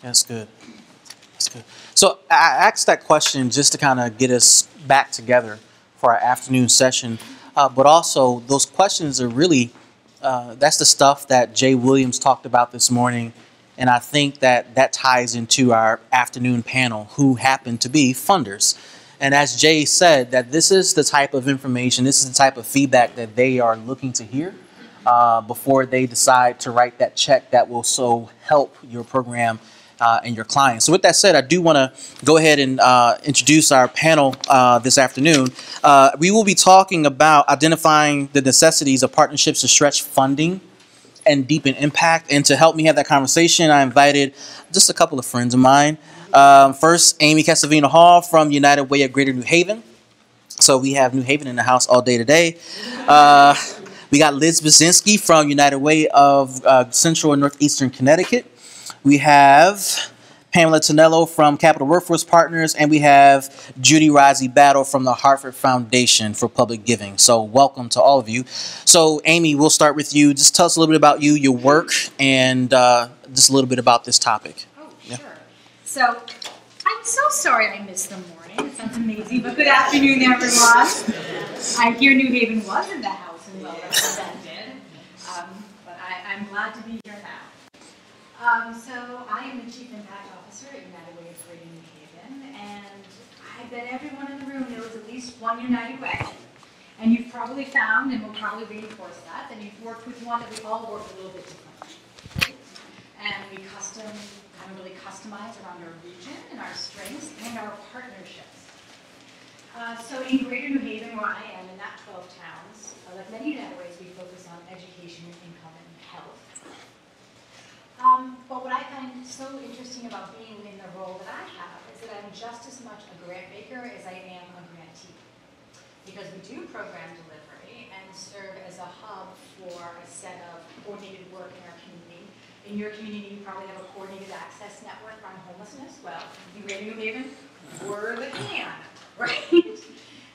That's good. That's good. So I asked that question just to kind of get us back together for our afternoon session, but also those questions are really that's the stuff that Jay Williams talked about this morning, and I think that that ties into our afternoon panel, who happen to be funders. And as Jay said, that this is the type of information, this is the type of feedback that they are looking to hear before they decide to write that check that will so help your program and your clients. So with that said, I do want to go ahead and introduce our panel this afternoon. We will be talking about identifying the necessities of partnerships to stretch funding and deepen impact. And to help me have that conversation, I invited just a couple of friends of mine. First, Amy Casavina Hall from United Way of Greater New Haven. So we have New Haven in the house all day today. We got Liz Buczynski from United Way of Central and Northeastern Connecticut. We have Pamela Tonello from Capital Workforce Partners, and we have Judy Rozie-Battle from the Hartford Foundation for Public Giving. So welcome to all of you. So Amy, we'll start with you. Just tell us a little bit about you, your work, and just a little bit about this topic. Oh, sure. Yeah. So I'm so sorry I missed the morning. It sounds amazing, but good afternoon, everyone. I hear New Haven was in the house and well represented, but I'm glad to be here now. So I am the Chief Impact Officer at United Way of Greater New Haven, and I bet everyone in the room knows at least one United Way. And you've probably found, and we'll probably reinforce that you've worked with one that we all work a little bit differently. And we kind of really customize around our region and our strengths and our partnerships. So in Greater New Haven, where I am, in that 12 towns, like many United Ways, we focus on education, income, and health. But what I find so interesting about being in the role that I have is that I'm just as much a grant maker as I am a grantee. Because we do program delivery and serve as a hub for a set of coordinated work in our community. In your community, you probably have a coordinated access network on homelessness. Well, in Greater New Haven, we're the can, right?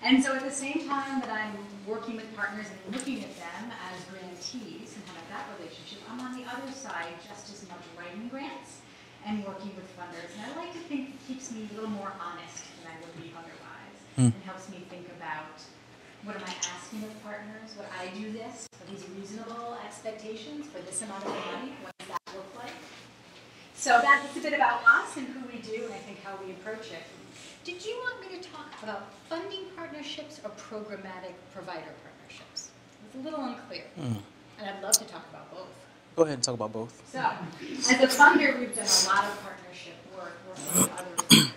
And so at the same time that I'm working with partners and looking at them as grantees and having that relationship, I'm on the other side just as much writing grants and working with funders. And I like to think it keeps me a little more honest than I would be otherwise, and helps me think about what am I asking of partners? Would I do this? Are these reasonable expectations for this amount of money? What does that look like? So that's a bit about us and who we do and I think how we approach it. Did you want me to talk about funding partnerships or programmatic provider partnerships? It's a little unclear, and I'd love to talk about both. Go ahead and talk about both. So, as a funder, we've done a lot of partnership work working with other funders,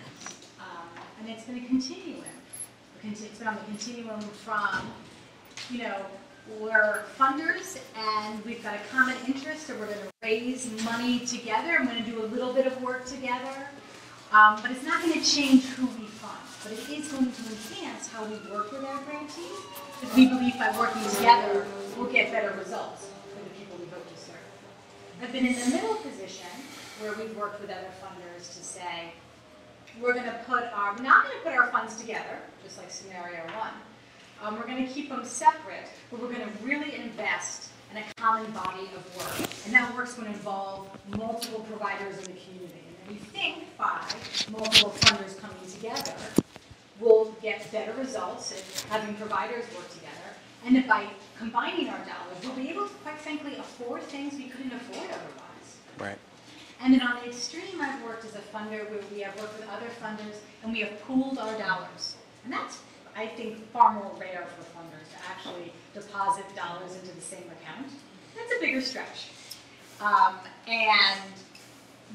and it's been a continuum. It's been on the continuum from, we're funders and we've got a common interest, or we're going to raise money together. I'm going to do a little bit of work together. But it's not going to change who we fund, but it is going to enhance how we work with our grantees, because we believe by working together, we'll get better results for the people we hope to serve. I've been in the middle position where we've worked with other funders to say, we're not going to put our funds together, just like scenario one. We're going to keep them separate, but we're going to really invest in a common body of work. And that work's going to involve multiple providers in the community. We think by multiple funders coming together, we'll get better results in having providers work together, and that by combining our dollars, we'll be able to, quite frankly, afford things we couldn't afford otherwise. Right. And then on the extreme, I've worked as a funder where we have worked with other funders, and we have pooled our dollars. And that's, I think, far more rare for funders to actually deposit dollars into the same account. That's a bigger stretch. And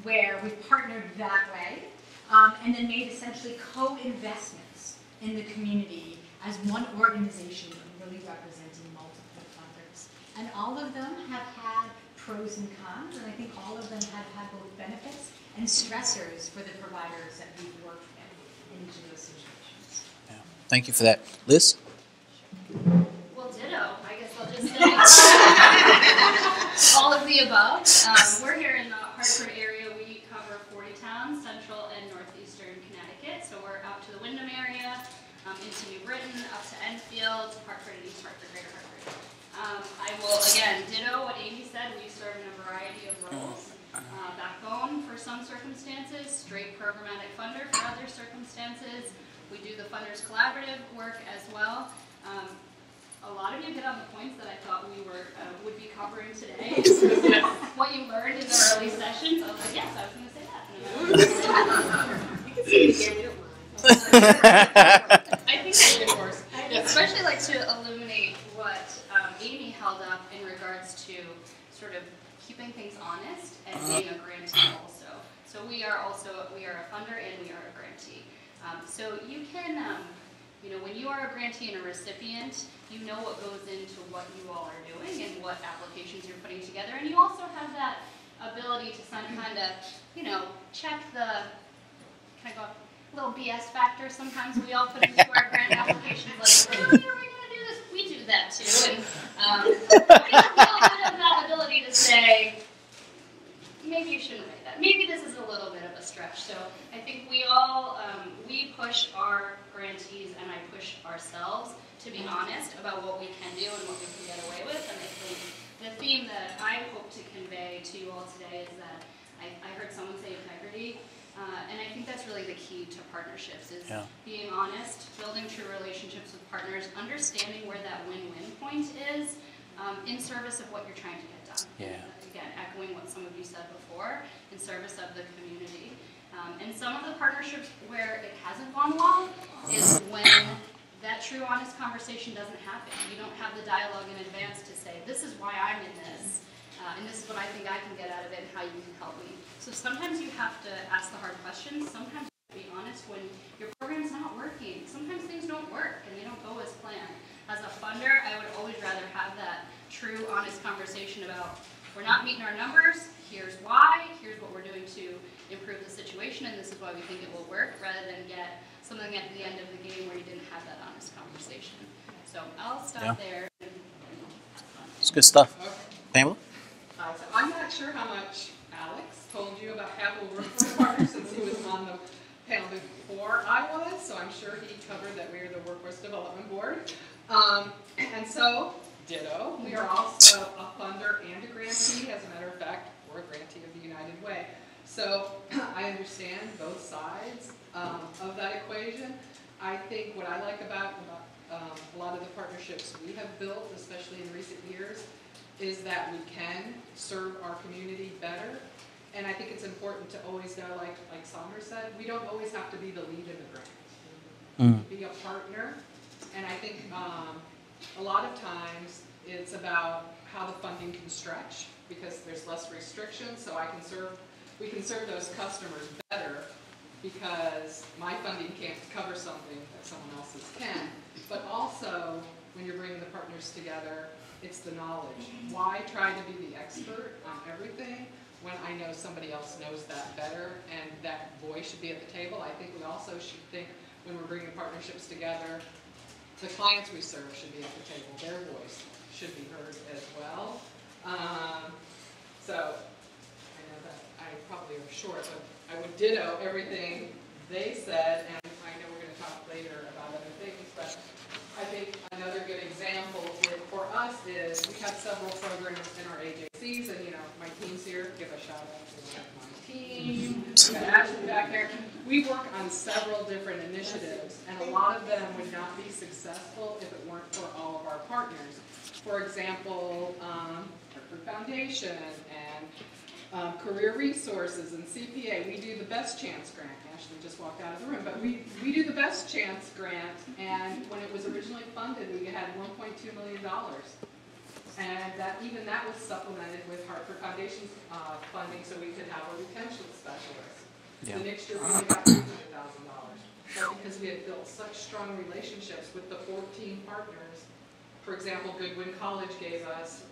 where we've partnered that way, and then made essentially co-investments in the community as one organization really representing multiple funders. And all of them have had pros and cons, and I think all of them have had both benefits and stressors for the providers that we've worked with in each of those situations. Yeah. Thank you for that. Liz? Well, ditto. I guess I'll just say all of the above. We're here in the Hartford area. We cover 40 towns, central and northeastern Connecticut. So we're out to the Windham area, into New Britain, up to Enfield, Hartford and East Hartford, Greater Hartford. I will, again, ditto what Amy said. We serve in a variety of roles. Backbone for some circumstances, straight programmatic funder for other circumstances. We do the funders collaborative work as well. A lot of you hit on the points that I thought we would be covering today. What you learned in the early sessions. I was like, yes, I was going to say that. You can say it again, we don't mind. I think, of course, especially like to illuminate what Amy held up in regards to sort of keeping things honest and being a grantee also. So we are a funder and we are a grantee. So you can, when you are a grantee and a recipient, you know what goes into what you all are doing and what applications you're putting together, and you also have that ability to kind of, check the, can I go a little BS factor sometimes we all put into our grant applications, like, oh, yeah, we're going to do this. We do that too, and we have a little bit of that ability to say, maybe you shouldn't write that. Maybe this is a little bit of a stretch. So I think we all, we push our grantees and I push ourselves to be honest about what we can do and what we can get away with. And I think the theme that I hope to convey to you all today is that I heard someone say integrity. And I think that's really the key to partnerships is being honest, building true relationships with partners, understanding where that win-win point is in service of what you're trying to get done. Yeah. Again, echoing what some of you said before, in service of the community. And some of the partnerships where it hasn't gone well is when that true, honest conversation doesn't happen. You don't have the dialogue in advance to say, this is why I'm in this, and this is what I think I can get out of it and how you can help me. So sometimes you have to ask the hard questions. Sometimes you have to be honest when your program's not working. Sometimes things don't work and they don't go as planned. As a funder, I would always rather have that true, honest conversation about, we're not meeting our numbers, here's why, here's what we're doing to improve the situation, and this is why we think it will work, rather than get something at the end of the game where you didn't have that honest conversation. So I'll stop there. It's good stuff. Okay. Pamela? So I'm not sure how much Alex told you about Capital Workforce Partners since he was on the panel before I was, so I'm sure he covered that we are the Workforce Development Board. And so, ditto, we are also a funder and a grantee. As a matter of fact, we're a grantee of the United Way. So I understand both sides of that equation. I think what I like about a lot of the partnerships we have built, especially in recent years, is that we can serve our community better. And I think it's important to always know, like Sommer said, we don't always have to be the lead in the grant. Be a partner. And I think a lot of times it's about how the funding can stretch because there's less restrictions, so we can serve those customers better because my funding can't cover something that someone else's can. But also, when you're bringing the partners together, it's the knowledge. Why try to be the expert on everything when I know somebody else knows that better and that voice should be at the table? I think we also should think when we're bringing partnerships together, the clients we serve should be at the table. Their voice should be heard as well. So I know that I probably am short, but I would ditto everything they said, and I know we're going to talk later about other things, but I think another good example for us is we have several programs in our AJCs, and my team's here. Give a shout out to my team. We've got Ashley back there. We work on several different initiatives, and a lot of them would not be successful if it weren't for all of our partners. For example, Hartford Foundation and Career Resources and CPA. We do the Best Chance Grant. Ashley just walked out of the room, but we do the Best Chance Grant, and when it was originally funded, we had $1.2 million. And even that was supplemented with Hartford Foundation's funding so we could have a retention specialist. Yeah. The next year we only got $300,000. But because we had built such strong relationships with the 14 partners, for example, Goodwin College gave us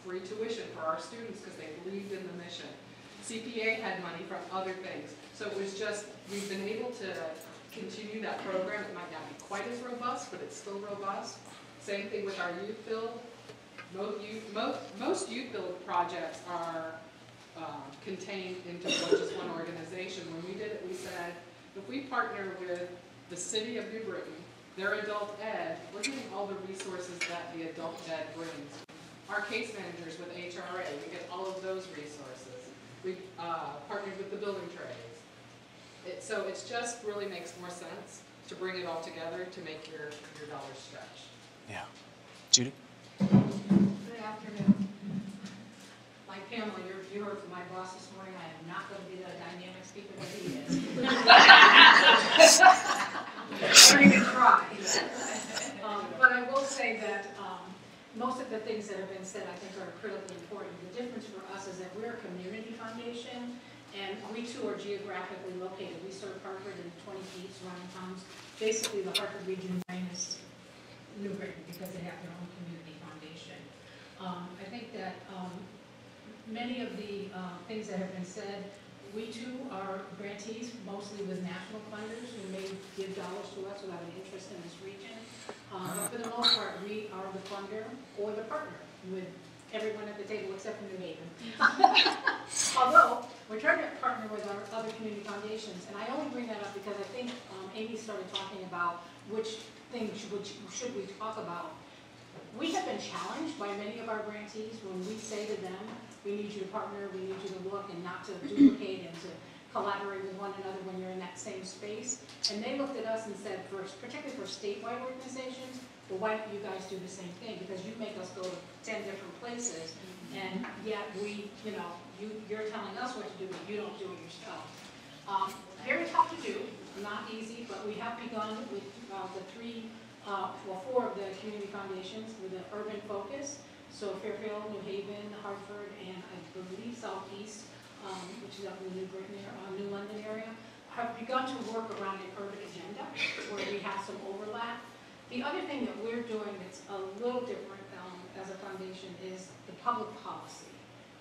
free tuition for our students because they believed in the mission. CPA had money from other things. So it was just, we've been able to continue that program. It might not be quite as robust, but it's still robust. Same thing with our youth build. Most youth build projects are contained into just one organization. When we did it, we said, if we partner with the city of New Britain, their adult ed, we're getting all the resources that the adult ed brings. Our case managers with HRA, we get all of those resources. We partnered with the building trades. So it just really makes more sense to bring it all together to make your dollars stretch. Yeah. Judy? Good afternoon. Like Pamela, you heard from my boss this morning, I am not going to be the dynamic speaker that he is. I don't even try. But I will say that most of the things that have been said, I think, are critically important. The difference for us is that we're a community foundation, and we too are geographically located. We serve Hartford and 20 feet surrounding towns. Basically, the Hartford region minus New Britain, because they have their own community foundation. I think that many of the things that have been said, we too are grantees, mostly with national funders who may give dollars to us without an interest in this region. But for the most part, we are the funder or the partner with everyone at the table except for New Haven. Although, we're trying to partner with our other community foundations, and I only bring that up because I think Amy started talking about which things should we talk about. We have been challenged by many of our grantees when we say to them, we need you to partner, we need you to look and not to duplicate and to collaborate with one another when you're in that same space. And they looked at us and said, particularly for statewide organizations, well, why don't you guys do the same thing? Because you make us go to 10 different places, and yet you're telling us what to do, but you don't do it yourself. Very tough to do, not easy, but we have begun with four of the community foundations with an urban focus. So Fairfield, New Haven, Hartford, and I believe Southeast, which is up in the New London area, have begun to work around an urban agenda where we have some overlap. The other thing that we're doing that's a little different as a foundation is the public policy.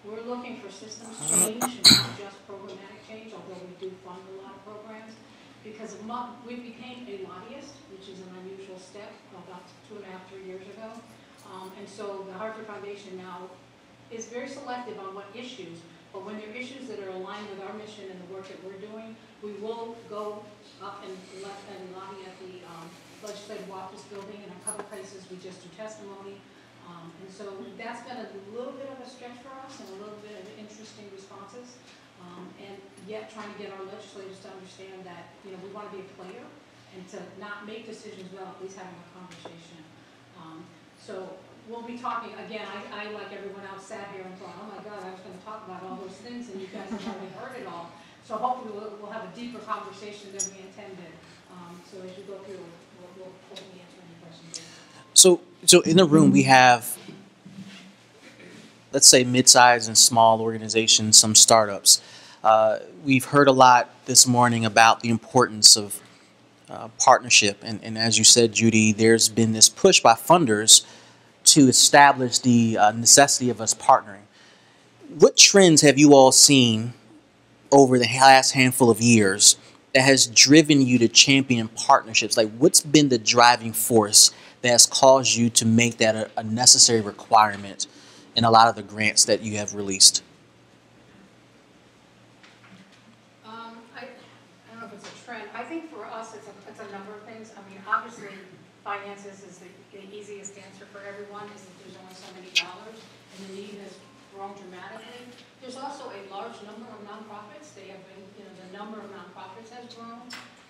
We're looking for systems change, not just programmatic change, although we do fund a lot of programs, because we became a lobbyist, which is an unusual step, about 2.5, 3 years ago. And so the Hartford Foundation now is very selective on what issues, but when there are issues that are aligned with our mission and the work that we're doing, we will go up and lobby at the Legislative Office building, and in a couple places we just do testimony. And so that's been a little bit of a stretch for us and a little bit of interesting responses. And yet trying to get our legislators to understand that we want to be a player and to not make decisions without at least having a conversation. So we'll be talking, again, I like everyone else sat here and thought, oh my God, I was going to talk about all those things and you guys have already heard it all. So hopefully we'll have a deeper conversation than we intended. So as you go through, we'll hopefully answer any questions. So in the room we have, let's say, mid-sized and small organizations, some startups. We've heard a lot this morning about the importance of partnership. And as you said, Judy, there's been this push by funders to establish the necessity of us partnering. What trends have you all seen over the last handful of years that has driven you to champion partnerships? Like, what's been the driving force that has caused you to make that a necessary requirement in a lot of the grants that you have released? I don't know if it's a trend. I think for us, it's a number of things. I mean, obviously, finances is the easiest answer for everyone, is that there's only so many dollars, and the need has grown dramatically. There's also a large number of nonprofits. They have been, the number of nonprofits has grown.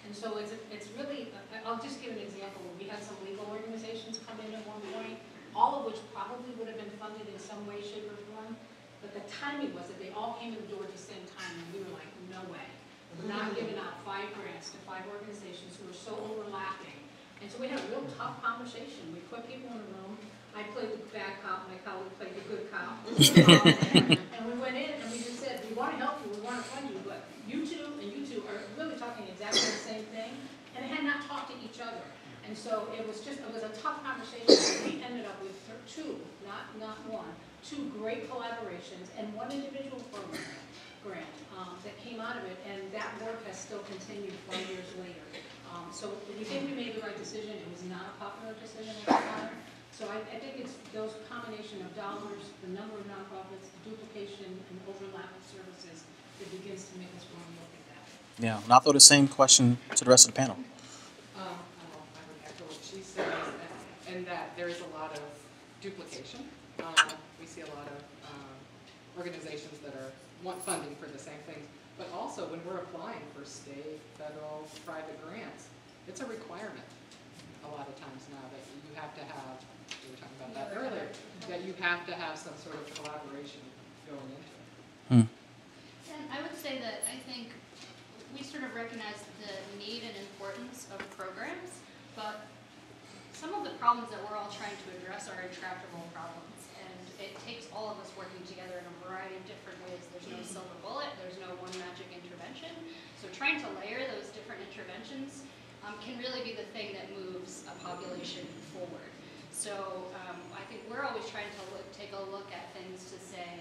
And so it's really, I'll just give an example. We had some legal organizations come in at one point, all of which probably would have been funded in some way, shape, or form. But the timing was that they all came in the door at the same time, and we were like, no way. We're not giving out 5 grants to 5 organizations who are so overlapping. And so we had a real tough conversation. We put people in a room. I played the bad cop, my colleague played the good cop. And we went in and we just said, we want to help you, we want to fund you, but you two are really talking exactly the same thing, and they had not talked to each other. And so it was a tough conversation. We ended up with 2, not one, 2 great collaborations and 1 individual program grant that came out of it, and that work has still continued 5 years later. So we think we made the right decision. It was not a popular decision at the time. So I think it's those combination of dollars, the number of nonprofits, the duplication, and overlap of services that begins to make us want to look at that. Yeah, and I'll throw the same question to the rest of the panel. I would echo what she says, and that there is a lot of duplication. We see a lot of organizations that are want funding for the same things. But also, when we're applying for state, federal, private grants, it's a requirement a lot of times now that you have to have, we were talking about that earlier, that you have to have some sort of collaboration going into it. And I would say that I think we sort of recognize the need and importance of programs, but some of the problems that we're all trying to address are intractable problems, and it takes all of us working together in a variety of different ways. There's no silver bullet, there's no one magic intervention, so trying to layer those different interventions can really be the thing that moves a population forward. So I think we're always trying to take a look at things to say,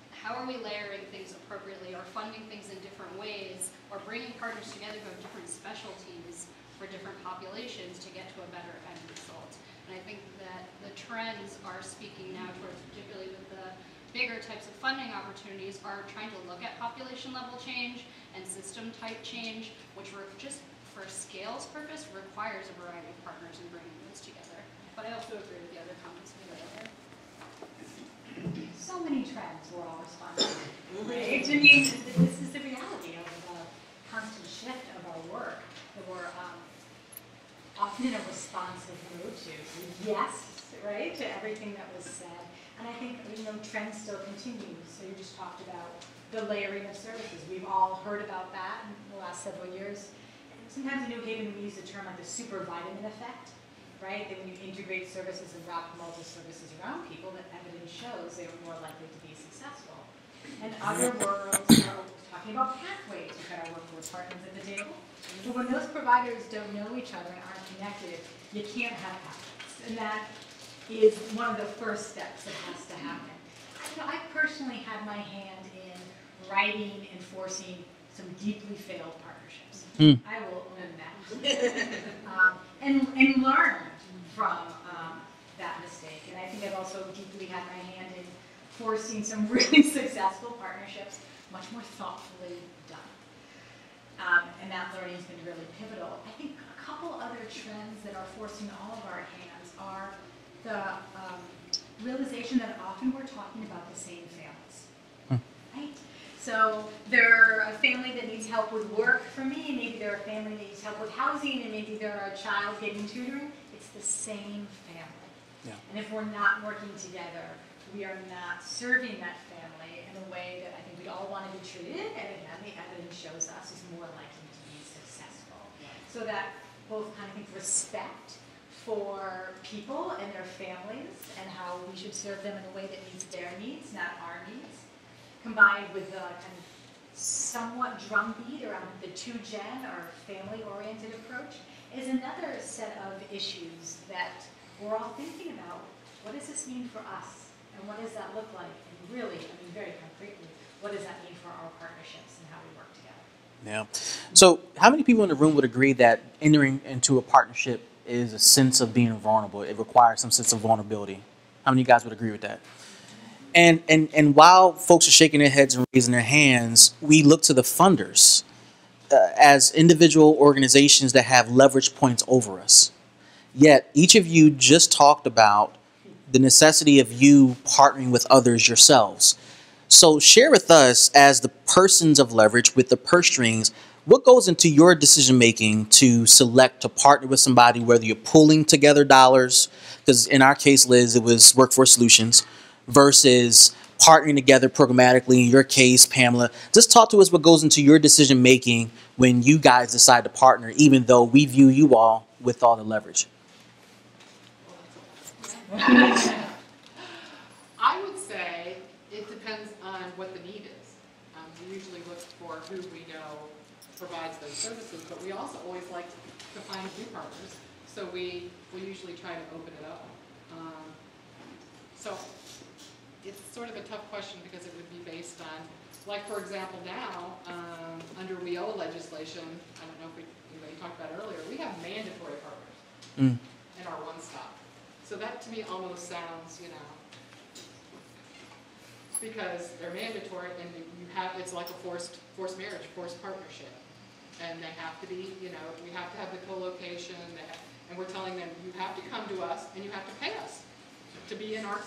how are we layering things appropriately, or funding things in different ways, or bringing partners together who have different specialties for different populations to get to a better end result. And I think that the trends are speaking now towards, particularly with the bigger types of funding opportunities, are trying to look at population level change and system type change, which were just for scale's purpose requires a variety of partners in bringing those together. But I also agree with the other comments we made earlier. So many trends we're all responding to, right? I mean, this is the reality of the constant shift of our work, that we're often in a responsive mood to yes, right, to everything that was said. And I think, trends still continue. So you just talked about the layering of services. We've all heard about that in the last several years. Sometimes in New Haven we use the term like the super vitamin effect, right? That when you integrate services and wrap multiple services around people, that evidence shows they are more likely to be successful. And other worlds are talking about pathways. We've got our workforce partners at the table. But when those providers don't know each other and aren't connected, you can't have pathways. And that is one of the first steps that has to happen. I personally had my hand in writing and forcing some deeply failed partnerships. I will own that. And learn from that mistake. And I think I've also deeply had my hand in forcing some really successful partnerships, much more thoughtfully done. And that learning has been really pivotal. I think a couple other trends that are forcing all of our hands are the realization that often we're talking about the same families, right? So they're a family that needs help with work for me, and maybe they're a family that needs help with housing, and maybe they're a child getting tutoring. It's the same family. Yeah. And if we're not working together, we are not serving that family in a way that I think we all want to be treated, and again, the evidence shows us is more likely to be successful. So that both kind of think respect for people and their families and how we should serve them in a way that meets their needs, not our needs, combined with the kind of somewhat drumbeat around the 2-gen or family-oriented approach, is another set of issues that we're all thinking about. What does this mean for us? And what does that look like? And really, very concretely, what does that mean for our partnerships and how we work together? Yeah. So how many people in the room would agree that entering into a partnership is a sense of being vulnerable? It requires some sense of vulnerability. How many of you guys would agree with that? And while folks are shaking their heads and raising their hands, we look to the funders as individual organizations that have leverage points over us. Yet each of you just talked about the necessity of you partnering with others yourselves. So share with us, as the persons of leverage with the purse strings, what goes into your decision making to select to partner with somebody, whether you're pulling together dollars, because in our case, Liz, it was Workforce Solutions, versus partnering together programmatically. In your case, Pamela, just talk to us what goes into your decision making when you guys decide to partner, even though we view you all with all the leverage. I would say it depends on what the need is. We usually look for who we know provides those services, but we also always like to find new partners, so we usually try to open it up. So it's sort of a tough question because it would be based on, like for example now, under WIO legislation, I don't know if you talked about it earlier, we have mandatory partners in our one-stop. So that to me almost sounds, because they're mandatory and it's like a forced marriage, forced partnership. And they have to be, we have to have the co-location, and we're telling them, you have to come to us and you have to pay us. to be in our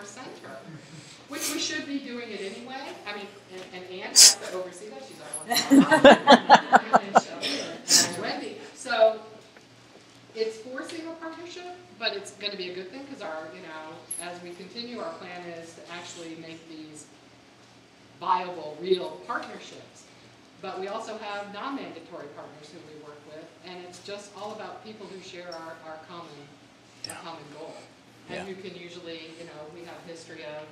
center, which we should be doing it anyway. I mean, and Ann has to oversee that. She's our one. And Wendy. So it's forcing a partnership, but it's going to be a good thing because our, as we continue, our plan is to actually make these viable, real partnerships. But we also have non-mandatory partners who we work with, and it's just all about people who share our common goal. And you can usually, we have history of,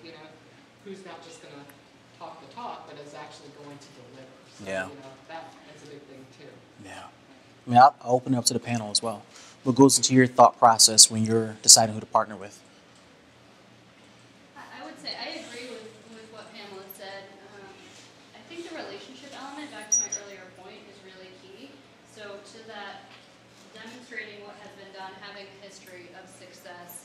who's not just going to talk the talk, but is actually going to deliver. So, that's a big thing too. Yeah. I mean, I'll open it up to the panel as well. What goes into your thought process when you're deciding who to partner with? I would say I agree with what Pamela said. I think the relationship element, back to my earlier point, is really key. So to that, demonstrating what has been done, having a history of success,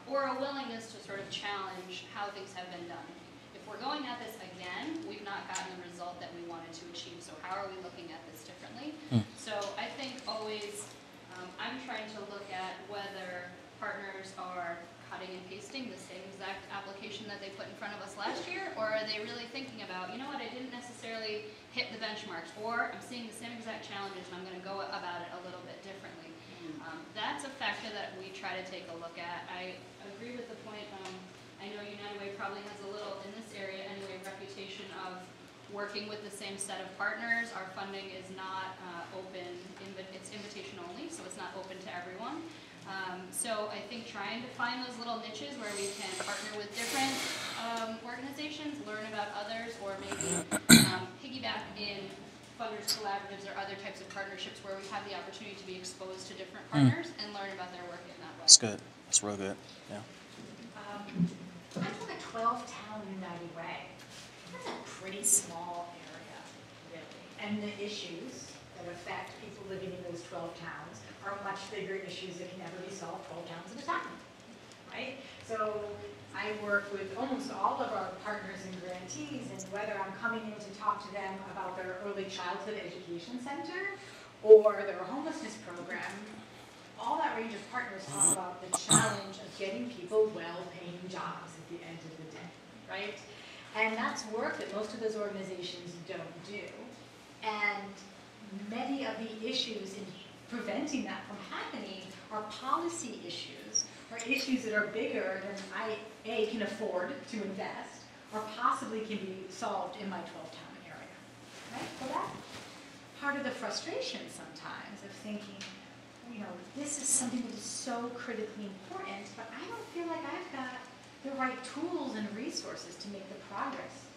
or a willingness to sort of challenge how things have been done. If we're going at this again, we've not gotten the result that we wanted to achieve, so how are we looking at this differently? So I think always, I'm trying to look at whether partners are cutting and pasting the same exact application that they put in front of us last year, or are they really thinking about, I didn't necessarily hit the benchmarks, or I'm seeing the same exact challenges and I'm going to go about it a little bit differently. That's a factor that we try to take a look at. I agree with the point, I know United Way probably has a little, in this area anyway, reputation of working with the same set of partners. Our funding is not open, it's invitation only, so it's not open to everyone. So I think trying to find those little niches where we can partner with different organizations, learn about others, or maybe piggyback in funders collaboratives or other types of partnerships where we have the opportunity to be exposed to different partners and learn about their work in that way. That's good. That's real good. Yeah. I took a 12-town United Way. That's a pretty small area, really. And the issues that affect people living in those 12 towns are much bigger issues that can never be solved 12 towns at a time, right? So I work with almost all of our partners and grantees, and whether I'm coming in to talk to them about their early childhood education center or their homelessness program, all that range of partners talk about the challenge of getting people well-paying jobs at the end of the day, right? And that's work that most of those organizations don't do. And many of the issues in preventing that from happening are policy issues, or issues that are bigger than I, can afford to invest, or possibly can be solved in my 12-town area, right? So that's part of the frustration sometimes of thinking, this is something that is so critically important, but I don't feel like I've got the right tools and resources to make the progress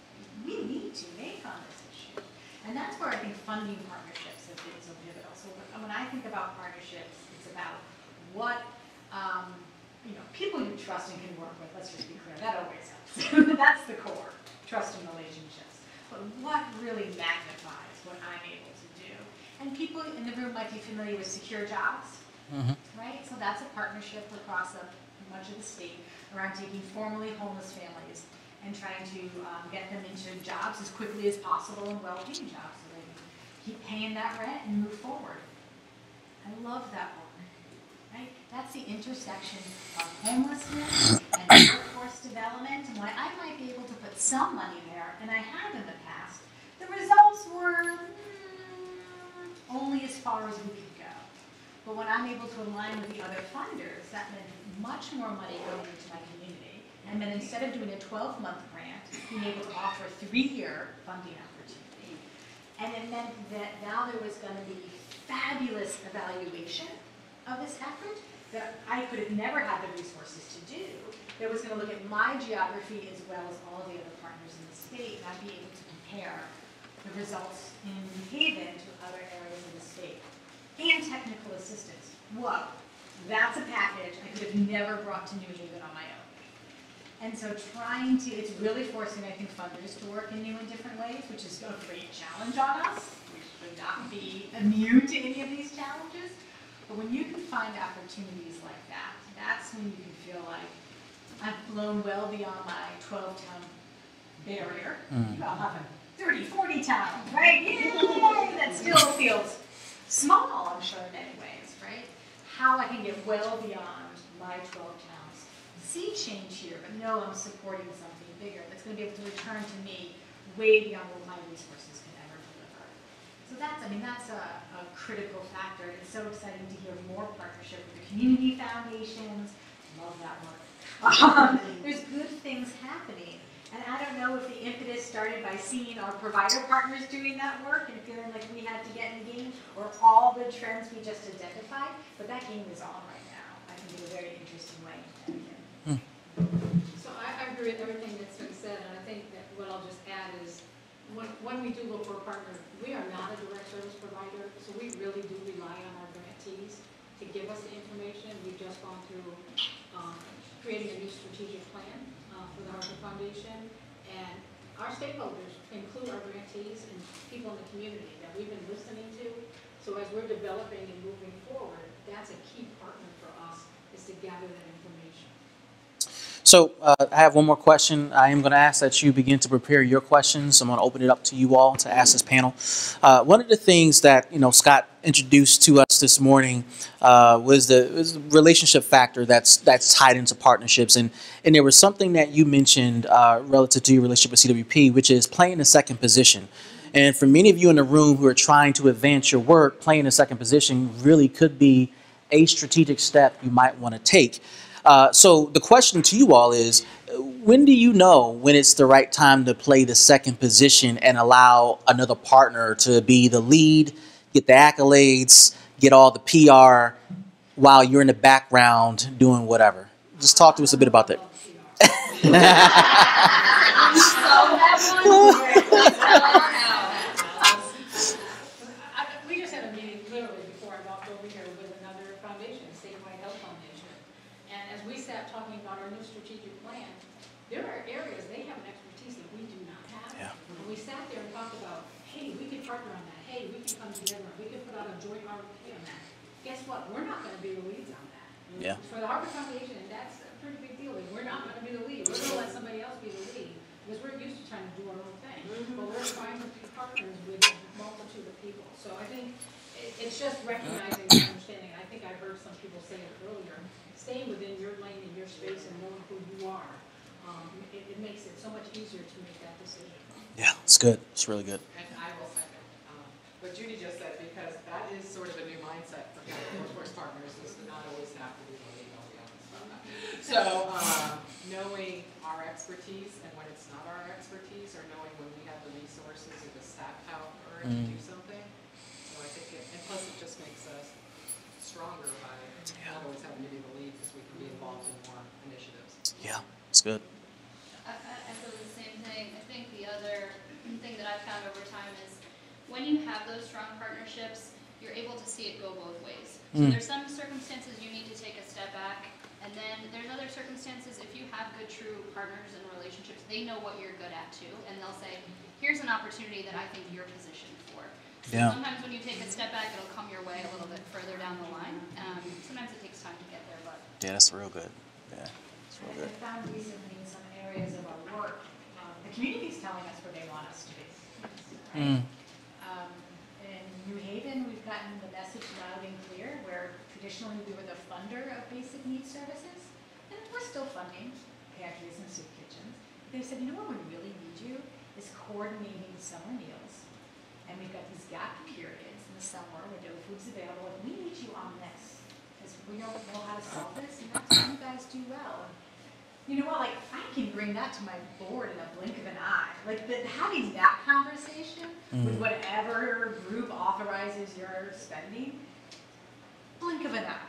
we need to make on this issue. And that's where I think funding partnerships have been so pivotal. So when I think about partnerships, it's about what people you trust and can work with. Let's just be clear, that always helps. That's the core, trust and relationships. But what really magnifies what I'm able to do? And people in the room might be familiar with secure jobs, right? So that's a partnership across much of the state around taking formerly homeless families and trying to get them into jobs as quickly as possible and well-paying jobs so they can keep paying that rent and move forward. I love that work, right? That's the intersection of homelessness and workforce development, and why I might be able to put some money there, and I have in the past. The results were only as far as we could go. But when I'm able to align with the other funders, that meant much more money going into my community. And then instead of doing a 12-month grant, being able to offer a 3-year funding opportunity. And it meant that now there was going to be fabulous evaluation of this effort that I could have never had the resources to do. That was going to look at my geography as well as all the other partners in the state, and I'd be able to compare the results in New Haven to other areas of the state. And technical assistance. Whoa, that's a package I could have never brought to New Haven on my own. And so it's really forcing, I think, funders to work in new and different ways, which is a great challenge on us. We should not be immune to any of these challenges. But when you can find opportunities like that, that's when you can feel like I've blown well beyond my 12-town barrier. I'll have a 30, 40 town, right? Yay! That still feels small, I'm sure, in many ways, right? How I can get well beyond my 12 towns see change here, but know I'm supporting something bigger that's going to be able to return to me way beyond what my resources can ever deliver. So that's a critical factor. And it's so exciting to hear more partnership with the community foundations. Love that work. There's good things happening. And I don't know if the impetus started by seeing our provider partners doing that work and feeling like we had to get in the game, or all the trends we just identified, but that game is on right now. I think in a very interesting way. So I agree with everything that's been said, and I think that what I'll just add is, when we do look for a partner, we are not a direct service provider, so we really do rely on our grantees to give us the information. We've just gone through creating a new strategic plan for the Harvard Foundation, and our stakeholders include our grantees and people in the community that we've been listening to. So as we're developing and moving forward, that's a key partner for us, is to gather that information. So I have one more question. I am going to ask that you begin to prepare your questions. I'm going to open it up to you all to ask this panel. One of the things that Scott introduced to us this morning was the relationship factor that's tied into partnerships, and there was something that you mentioned relative to your relationship with CWP, which is playing the second position. And for many of you in the room who are trying to advance your work, playing the second position really could be a strategic step you might want to take. So the question to you all is, when do you know when it's the right time to play the second position and allow another partner to be the lead, get the accolades, get all the PR while you're in the background doing whatever? Just talk to us a bit about that. We just had a meeting literally before I walked over here with another foundation, Statewide Health Foundation. And as we sat talking about our new strategic plan, there are areas they have an expertise that we do not have. Yeah. And we sat there and talked about, hey, we could partner on that. Hey, we can come together. We could put out a joint RFP on that. Guess what? We're not going to be the leads on that. Yeah. For the Harvard Foundation, and that's a pretty big deal. We're not going to be the lead. We're going to let somebody else be the lead, because we're used to trying to do our own thing. But we're trying to be partners with a multitude of people. So I think it's just recognizing and understanding. I think I heard some people say it earlier. Staying within your lane and your space and knowing who you are, it makes it so much easier to make that decision. Yeah, it's good. It's really good. And I will second what Judy just said, because that is sort of a new mindset for workforce partners, is to not always have to be the lead, I'll be honest about that. So knowing our expertise and when it's not our expertise, or knowing when we have the resources or the staff power to do something. So I think and plus it just makes us stronger by not always having to be the lead, because we can be involved in more initiatives. Yeah, it's good. I feel the same thing. I think the other thing that I've found over time is when you have those strong partnerships, you're able to see it go both ways. So there's some circumstances you need to take a step back, and then there's other circumstances, if you have good, true partners and relationships, they know what you're good at too, and they'll say, here's an opportunity that I think you're positioned for. So sometimes when you take a step back, it'll come your way a little bit further down the line. Sometimes it takes time to get there, but Yeah, that's real good. Yeah, it's real I good. found recently in some areas of our work, the community's telling us where they want us to be. Right? In New Haven, we've gotten the message loud and clear, where traditionally we were the funder of basic needs services, and we're still funding pantries and soup kitchens. They said, you know what we really need you is coordinating summer meals, and we've got these gap periods in the summer when no food's available, and we need you on this, because we don't know how to solve this, and that's what you guys do well. You know what, like, I can bring that to my board in a blink of an eye. Like, having that conversation with whatever group authorizes your spending, blink of an eye.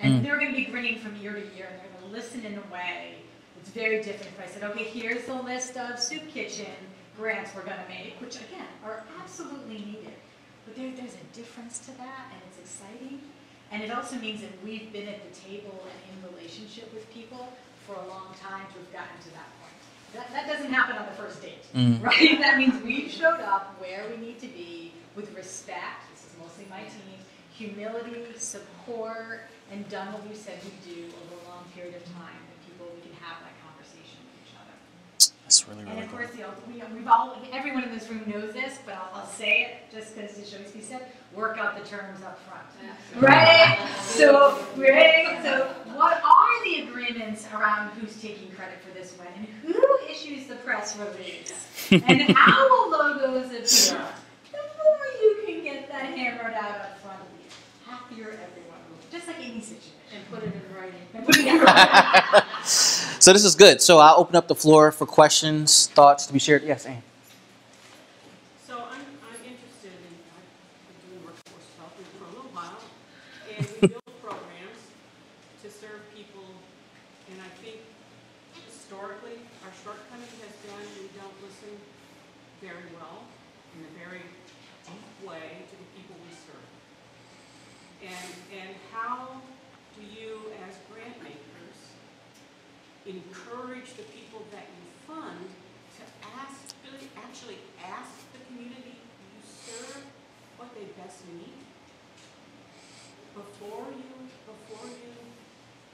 And they're going to be grinning from year to year, and they're going to listen in a way that's very different. If I said, okay, here's the list of soup kitchen grants we're going to make, which, again, are absolutely needed. But there's a difference to that, and it's exciting. And it also means that we've been at the table and in relationship with people for a long time to have gotten to that point. That doesn't happen on the first date, right? That means we've showed up where we need to be with respect, this is mostly my team, humility, support, and done what we said we'd do over a long period of time, that people, we can have that conversation with each other. That's really, really And of good. course, we've all, everyone in this room knows this, but I'll say it just because it shows, we said, work out the terms up front. Right? So what are the agreements around who's taking credit for this when, and who issues the press release, and how will logos appear? The more you can get that hammered out up front, the happier everyone will be, just like any situation. And put it in writing. So this is good. So I'll open up the floor for questions, thoughts to be shared. Yes, Anne. So I'm interested in, I've been doing workforce development for a little while, and we build programs to serve people, and I think historically our shortcoming has been we don't listen very well in a very deep way to the people we serve. And how do you, as grant makers, encourage the people that you fund to ask, really actually ask the community you serve what they best need before you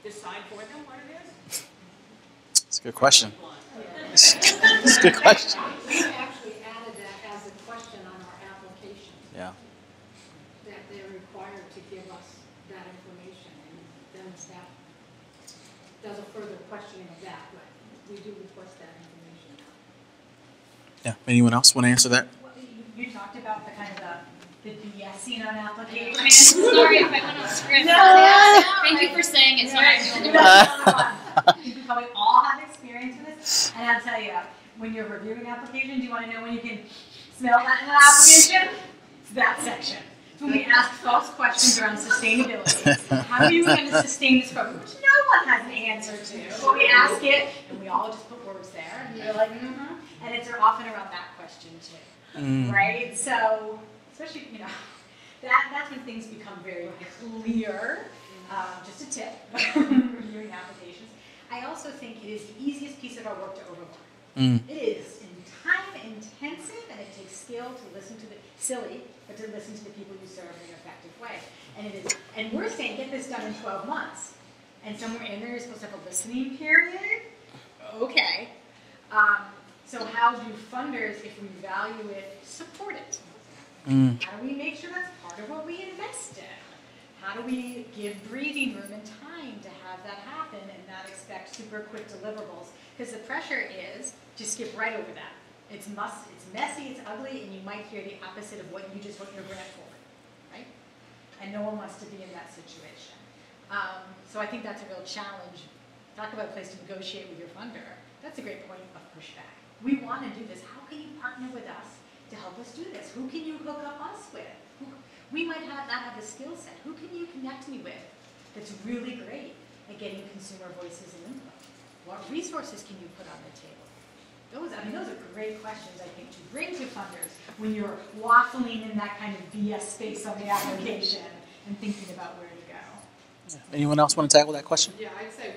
decide for them what it is? It's a good question. It's a good question. We actually added that as a question on our application, Yeah. that they're required to give us that information, and then staff does a further questioning of that, but we do request that information now. Yeah. Anyone else want to answer that? Well, you talked about the kind of the BSing on applications. I mean, sorry if I went off script. No. Thank you for saying it, so I'm the only one. You probably all have experience with this, and I'll tell you, when you're reviewing applications, do you want to know when you can smell that in an application? It's that section. It's when we ask false questions around sustainability. How are you going to sustain this program? Which no one has an answer to. But we ask it, and we all just put words there, and you're like, mm-hmm. And it's often around that question too, right? So, especially, that's when things become very clear. Just a tip, reviewing applications. I also think it is the easiest piece of our work to overlook. It is time intensive, and it takes skill to listen to but to listen to the people you serve in an effective way. And it is, and we're saying get this done in 12 months. And somewhere in there you're supposed to have a listening period. Okay. So how do funders, if we value it, support it? How do we make sure that's part of what we invest in? How do we give breathing room and time to have that happen and not expect super quick deliverables? Because the pressure is to skip right over that. It's messy, it's ugly, and you might hear the opposite of what you just wrote your grant for, right? And no one wants to be in that situation. So I think that's a real challenge. Talk about a place to negotiate with your funder. That's a great point of pushback. We want to do this. How can you partner with us to help us do this? Who can you hook up us with? We might not have the skill set. Who can you connect me with that's really great at getting consumer voices and input? What resources can you put on the table? Those are great questions, I think, to bring to funders when you're waffling in that kind of BS space on the application and thinking about where to go. Yeah. Anyone else want to tackle that question? Yeah, I'd say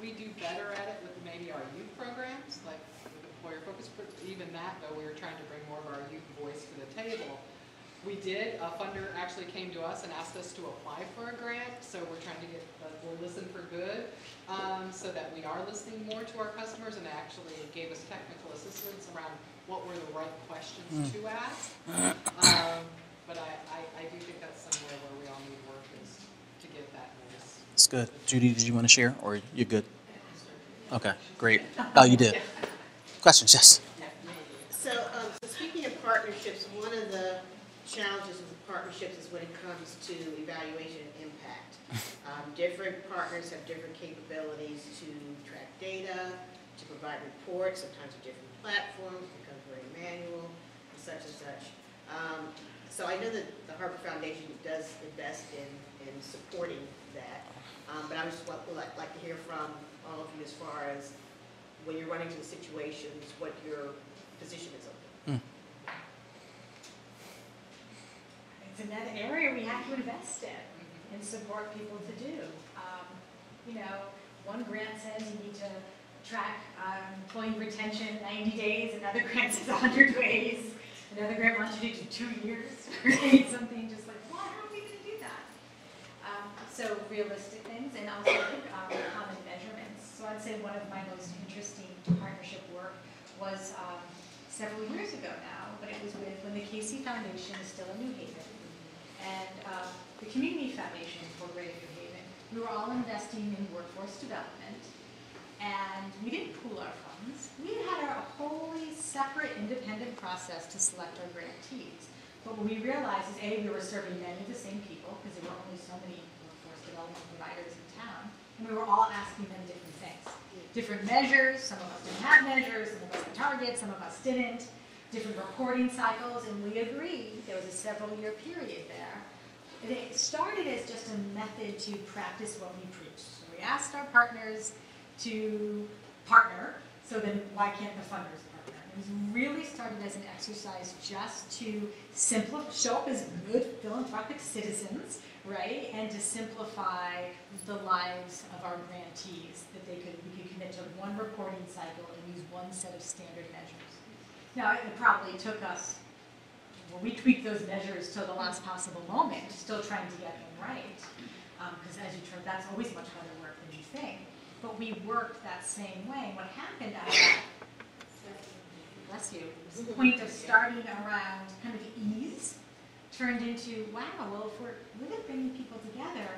we do better at it with maybe our youth programs, like with employer focus. Even that, though, we were trying to bring more of our youth voice to the table. We did. A funder actually came to us and asked us to apply for a grant, so we're trying to get we'll listen for good, so that we are listening more to our customers, and actually gave us technical assistance around what were the right questions to ask. But I do think that's somewhere where we all need work, is to get that voice. That's good. Judy, did you want to share, or you're good? Okay, great. Oh, you did. Questions? Yes. So speaking of partnerships, one of the challenges with partnerships is when it comes to evaluation and impact. Different partners have different capabilities to track data, to provide reports, sometimes with different platforms, it becomes very manual, and such and such. So I know that the Harvard Foundation does invest in supporting that, but I would just like to hear from all of you as far as when you're running into the situations, what your position is on them. It's another area we have to invest in and support people to do. One grant says you need to track employee retention 90 days, another grant says 100 days, another grant wants you to do 2 years, right? Something just like, well, how are we going to do that? So realistic things, and also common measurements. So I'd say one of my most interesting partnership work was several years ago now, but it was when the Casey Foundation is still in New Haven, and the Community Foundation for Greater New Haven we were all investing in workforce development, and we didn't pool our funds. We had a wholly separate, independent process to select our grantees. But what we realized is, A, we were serving many of the same people, because there were only so many workforce development providers in town, and we were all asking them different things. Different measures, some of us didn't have measures, some of us had targets, some of us didn't, different reporting cycles, and we agreed, there was a several-year period there. And it started as just a method to practice what we preach. So we asked our partners to partner, so then why can't the funders partner? It was really started as an exercise just to show up as good philanthropic citizens, right? And to simplify the lives of our grantees, that we could commit to one reporting cycle and use one set of standard measures. Now, it probably took us, well, we tweaked those measures till the last possible moment, still trying to get them right. Because as you turn, that's always much harder work than you think. But we worked that same way. And what happened out of that, bless you, this point of starting around kind of ease turned into, wow, well, if we're really bringing people together,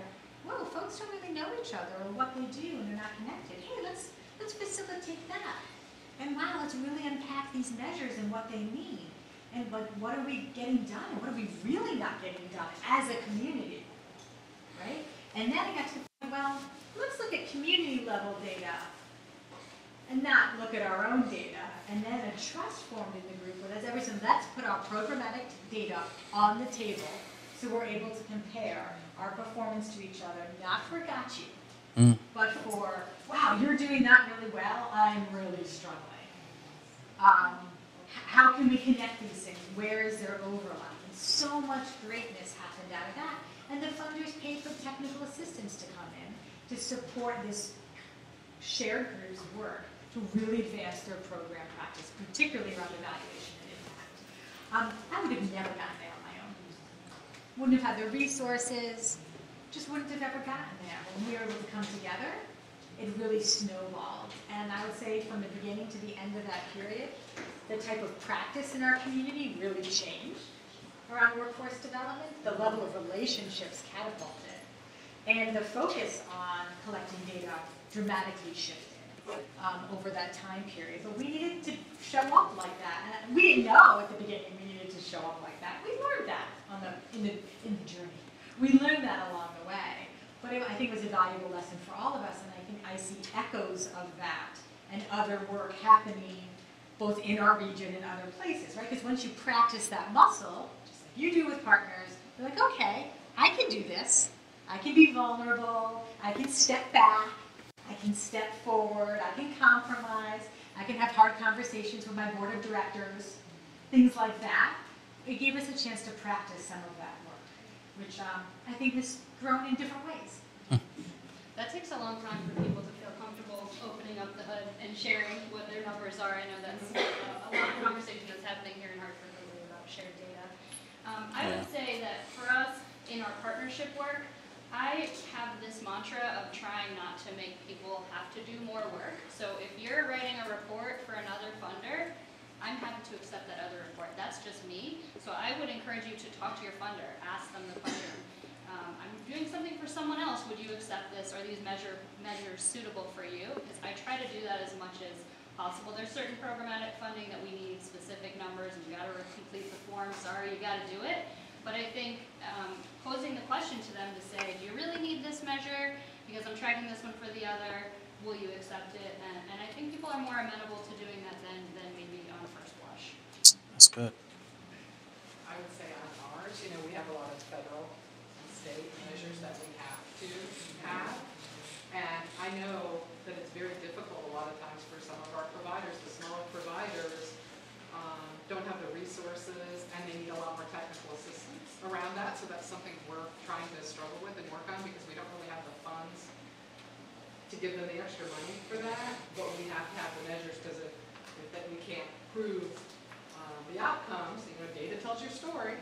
whoa, folks don't really know each other or what they do and they're not connected. Hey, let's facilitate that. And wow, let's really unpack these measures and what they mean. And what are we getting done and what are we really not getting done as a community, right? And then it got to the point, well, let's look at community level data and not look at our own data. And then a trust formed in the group where let's put our programmatic data on the table so we're able to compare our performance to each other, not for got you, but for, wow, you're doing that really well, I'm really struggling. How can we connect these things? Where is there overlap? And so much greatness happened out of that. And the funders paid for technical assistants to come in to support this shared group's work to really advance their program practice, particularly around evaluation and impact. I would have never gotten there on my own. Wouldn't have had the resources, just wouldn't have ever gotten there. When we were able to come together, it really snowballed. And I would say from the beginning to the end of that period, the type of practice in our community really changed around workforce development. The level of relationships catapulted. And the focus on collecting data dramatically shifted over that time period. But we needed to show up like that. And we didn't know at the beginning we needed to show up like that. We learned that in the journey. We learned that along the way. But I think it was a valuable lesson for all of us, and I think I see echoes of that and other work happening both in our region and other places, right? Because once you practice that muscle, just like you do with partners, you're like, okay, I can do this. I can be vulnerable. I can step back. I can step forward. I can compromise. I can have hard conversations with my board of directors, things like that. It gave us a chance to practice some of that work, which I think has grown in different ways. That takes a long time for people to feel comfortable opening up the hood and sharing what their numbers are. I know that's a lot of conversation that's happening here in Hartford lately about shared data. I would say that for us, in our partnership work, I have this mantra of trying not to make people have to do more work. So if you're writing a report for another funder, I'm happy to accept that other report. That's just me. So I would encourage you to talk to your funder, ask them the question. I'm doing something for someone else. Would you accept this? Are these measures suitable for you? Because I try to do that as much as possible. There's certain programmatic funding that we need specific numbers, and you got to complete the form. Sorry, you got to do it. But I think posing the question to them to say, do you really need this measure? Because I'm tracking this one for the other. Will you accept it? And I think people are more amenable to doing that than maybe on first blush. That's good. I would say on ours, we have a lot of federal and state measures that we have to have. And I know that it's very difficult a lot of times for some of our providers. The smaller providers don't have the resources and they need a lot more technical assistance around that. So that's something we're trying to struggle with and work on because we don't really have the funds to give them the extra money for that. But we have to have the measures because if we can't prove the outcomes, data tells your story,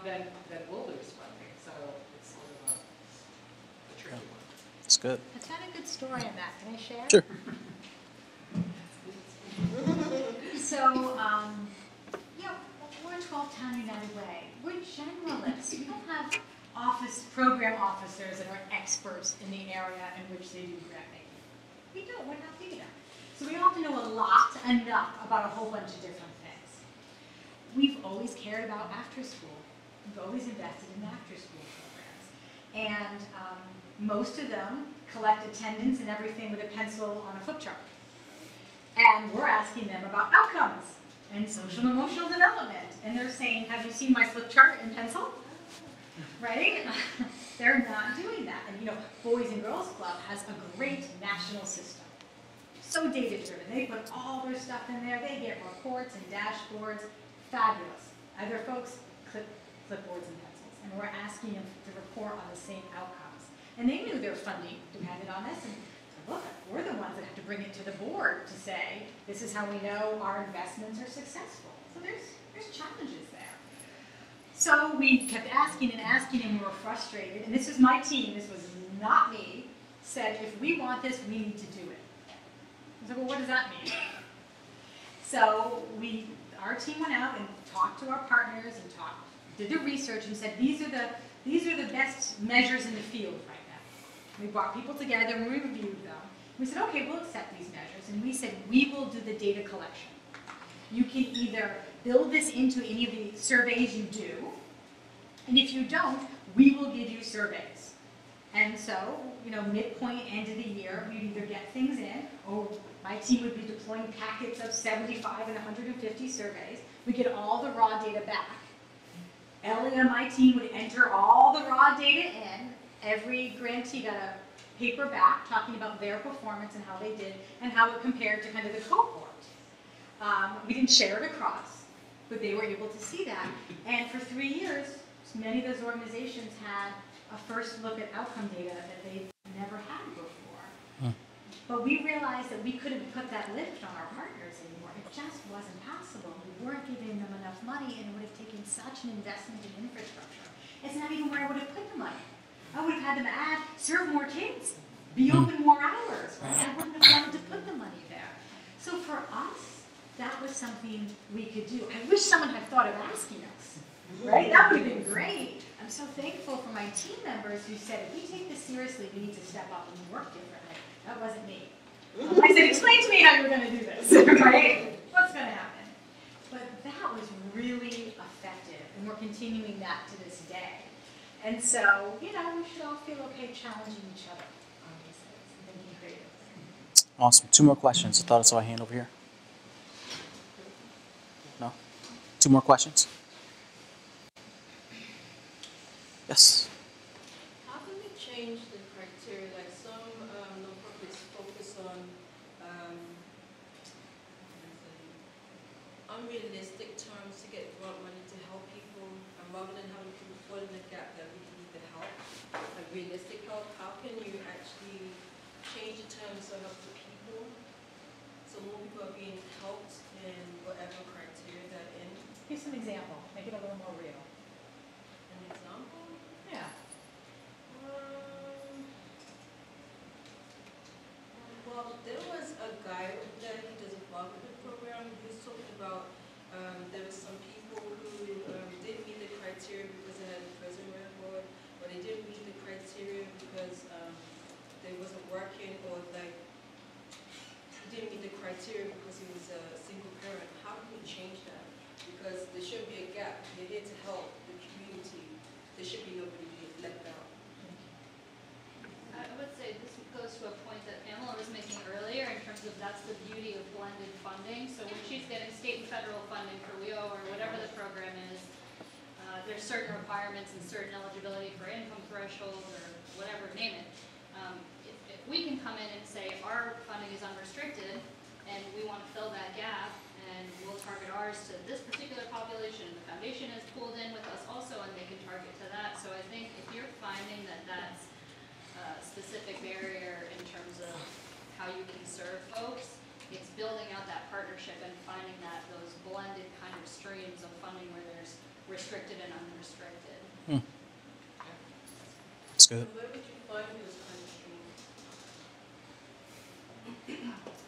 then we'll lose funding. So it's sort of a tricky one. That's good. I've got a good story on that. Can I share? Sure. So, we're in 12-Town United Way. We're generalists. We don't have program officers that are experts in the area in which they do grant making. We don't, we're not big enough. So we don't have to know a lot, enough about a whole bunch of different things. We've always cared about after school. We've always invested in after school programs. And most of them collect attendance and everything with a pencil on a flip chart. And we're asking them about outcomes and social and emotional development. And they're saying, have you seen my flip chart in pencil? Right? They're not doing that. And you know, Boys and Girls Club has a great national system. So data-driven. They put all their stuff in there. They get reports and dashboards. Fabulous. Other folks clip clipboards and pencils. And we're asking them to report on the same outcomes. And they knew their funding depended on this. And look, we're the ones that have to bring it to the board to say, this is how we know our investments are successful. So there's challenges there. So we kept asking and we were frustrated. And this was my team, this was not me, said, if we want this, we need to do it. I said, well, what does that mean? So our team went out and talked to our partners and did the research and said, these are the best measures in the field right now. We brought people together and we reviewed them. We said, okay, we'll accept these measures. And we said, we will do the data collection. You can either build this into any of the surveys you do, and if you don't, we will give you surveys. And so, you know, midpoint, end of the year, we'd either get things in, or my team would be deploying packets of 75 and 150 surveys. We get all the raw data back. Ellie and my team would enter all the raw data in. Every grantee got a paper back talking about their performance and how they did and how it compared to kind of the cohort. We didn't share it across, but they were able to see that. And for 3 years, many of those organizations had a first look at outcome data that they've never had before. But we realized that we couldn't put that lift on our partners anymore. It just wasn't possible. We weren't giving them enough money, and it would have taken such an investment in infrastructure. It's not even where I would have put the money. I would have had them serve more kids, be open more hours. Right? I wouldn't have wanted to put the money there. So for us, that was something we could do. I wish someone had thought of asking us. Right? That would have been great. I'm so thankful for my team members who said, if we take this seriously, we need to step up and work differently. That wasn't me. I said, explain to me how you're going to do this. Right? What's going to happen? But that was really effective, and we're continuing that to this day. And so, you know, we should all feel okay challenging each other on these things and thinking creative. Awesome. 2 more questions. I thought I saw a hand over here. No? 2 more questions? Yes. How can we change the criteria? Like some nonprofits focus on unrealistic terms to get grant money to help people, and rather than having people fall in the gap that really need the help, like realistic help, how can you actually change the terms to help the people so more people are being helped in whatever criteria they're in? Here's some example. Make it a little more real. An example? Yeah. Well, there was a guy over there who does a blog with the program. He was talking about there were some people who didn't meet the criteria because they had a prison record, or they didn't meet the criteria because they wasn't working, or like didn't meet the criteria because he was a single parent. How can we change that? Because there should be a gap. They're here to help the community. There should be nobody being left out. I would say this goes to a point that Pamela was making earlier in terms of that's the beauty of blended funding. So when she's getting state and federal funding for WIO or whatever the program is, there's certain requirements and certain eligibility for income thresholds or whatever, name it. If we can come in and say our funding is unrestricted and we want to fill that gap and we'll target ours to this particular population, the foundation is pulled in with us also and they can target to that. So I think if you're finding that that's specific barrier in terms of how you can serve folks, it's building out that partnership and finding that those blended kind of streams of funding where there's restricted and unrestricted. That's good. So where would you find those kind of streams?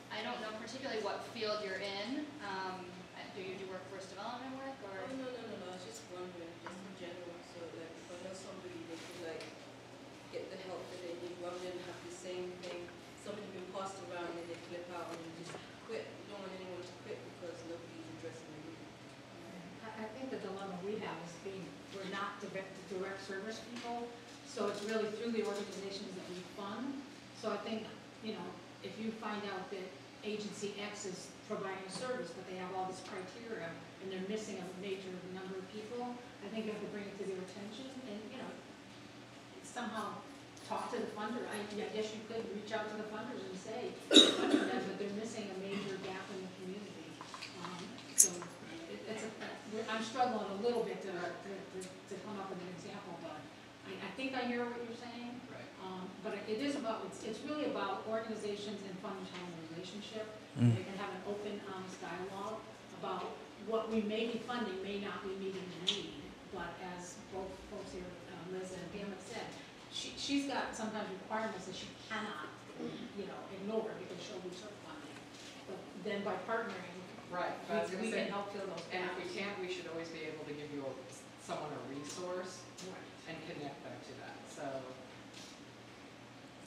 I don't know particularly what field you're in. Do you do workforce development work or? Oh, no. I was just wondering, just in general. So like if I know somebody, they have is we're not direct service people, so it's really through the organizations that we fund. So I think, if you find out that agency X is providing a service, but they have all this criteria, and they're missing a major number of people, I think you have to bring it to their attention, and, somehow talk to the funder. I guess you could reach out to the funders and say, but they're missing a major gap in the community. I'm struggling a little bit to come up with an example, but I think I hear what you're saying. Right. But it is about, it's really about organizations and funders having a relationship. They can have an open, honest dialogue about what we may be funding may not be meeting the need, but as both folks here, Liz and Pam have said, she's got sometimes requirements that she cannot, ignore because she'll lose her funding. But then by partnering, Right, but I was gonna we say, can help fill those and gaps. if we can't, we should always be able to give someone a resource Right. and connect them to that, so.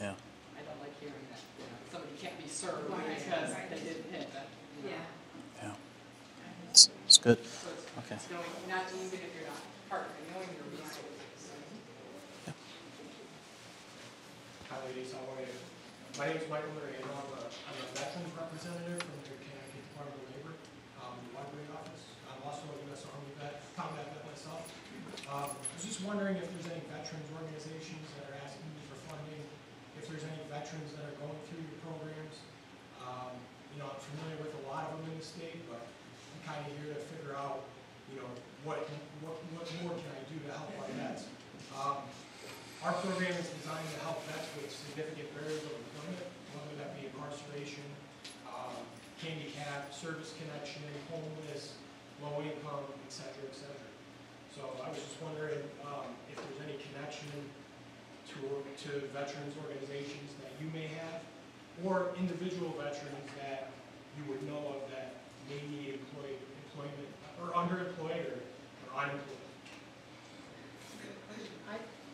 Yeah. I don't like hearing that, somebody can't be served Right, because right. they didn't hit that. Yeah. Yeah. It's good. So Okay. it's knowing, not even if you're not partnering, knowing your resources. Hi ladies, how are you? My name is Michael Moreno. I'm a veterans representative from the Connecticut Department of Labor, library office. I'm also a U.S. Army vet, combat vet myself. I was just wondering if there's any veterans organizations that are asking you for funding, if there's any veterans that are going through your programs. I'm familiar with a lot of them in the state, but I'm kind of here to figure out, what more can I do to help our vets. Our program is designed to help vets with significant barriers of employment, whether that be incarceration, handicap, service connection, homeless, low income, et cetera, et cetera. So I was just wondering if there's any connection to veterans organizations that you may have, or individual veterans that you would know of that may need employment, or underemployed or unemployed.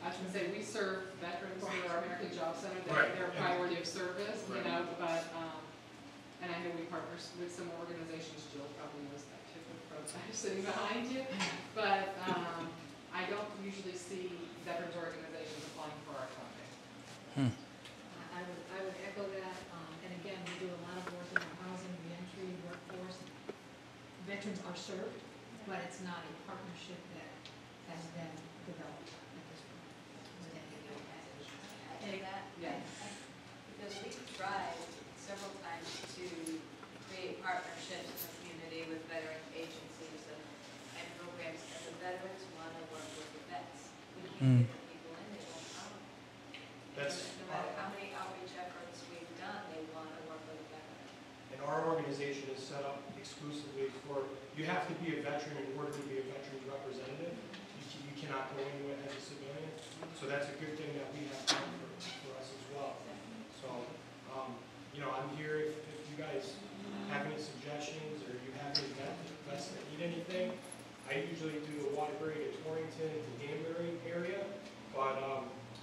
I was gonna say, we serve veterans through our American Job Center, Right. they're priority of service, Right. but, and I know we partner with some organizations, Jill probably knows that too, from sitting behind you, but, I don't usually see veterans organizations applying for our funding. I would echo that, and again, we do a lot of work in our housing, reentry, workforce. Veterans are served, but it's not a partnership that has been developed at this point. Take that? Yes. Because we've tried several times to create partnerships in the community with veteran agencies and programs, and the veterans want to work with the vets. We can't get the people in, they won't come. No matter how many outreach efforts we've done, they want to work with a veteran. And our organization is set up exclusively for, you have to be a veteran in order to be a veterans representative. You cannot go anywhere as a civilian. So that's a good thing that we have done for us as well. So, I'm here if you guys have any suggestions or you have any vets that need anything. I usually do the Waterbury to Torrington to Danbury area, but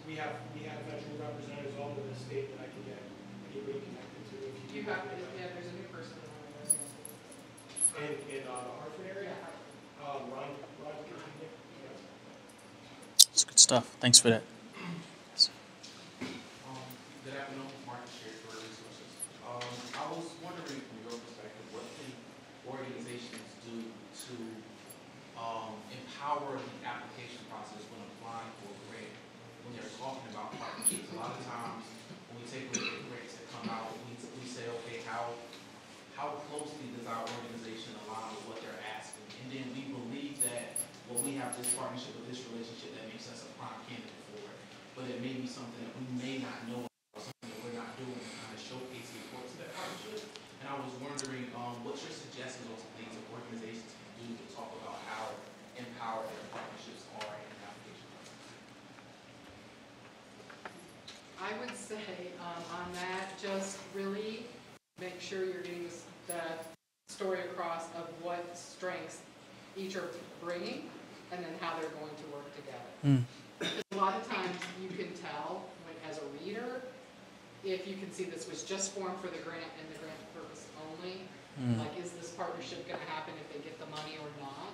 we have veteran representatives all over the state that I can get anybody connected to. If You have, there's a new person on our resume. in the Hartford area, Ron. It's good stuff. Thanks for that. Good afternoon, Martin Shea for Resources. I was wondering from your perspective, what can organizations do to empower the application process when applying for a grant? When they're talking about partnerships, a lot of times when we take a look at grants that come out, we say, okay, how closely does our organization align with what they're asking? And then we believe that, well, we have this partnership or this relationship that makes us a prime candidate for it. But it may be something that we may not know or something that we're not doing to kind of showcase the importance of that partnership. And I was wondering, what's your suggestions on some things that organizations can do to talk about how empowered their partnerships are in the application process? I would say on that, just really make sure you're getting the story across of what strengths each are bringing and then how they're going to work together. A lot of times you can tell as a reader if you can see this was just formed for the grant and the grant purpose only. Like, is this partnership going to happen if they get the money or not?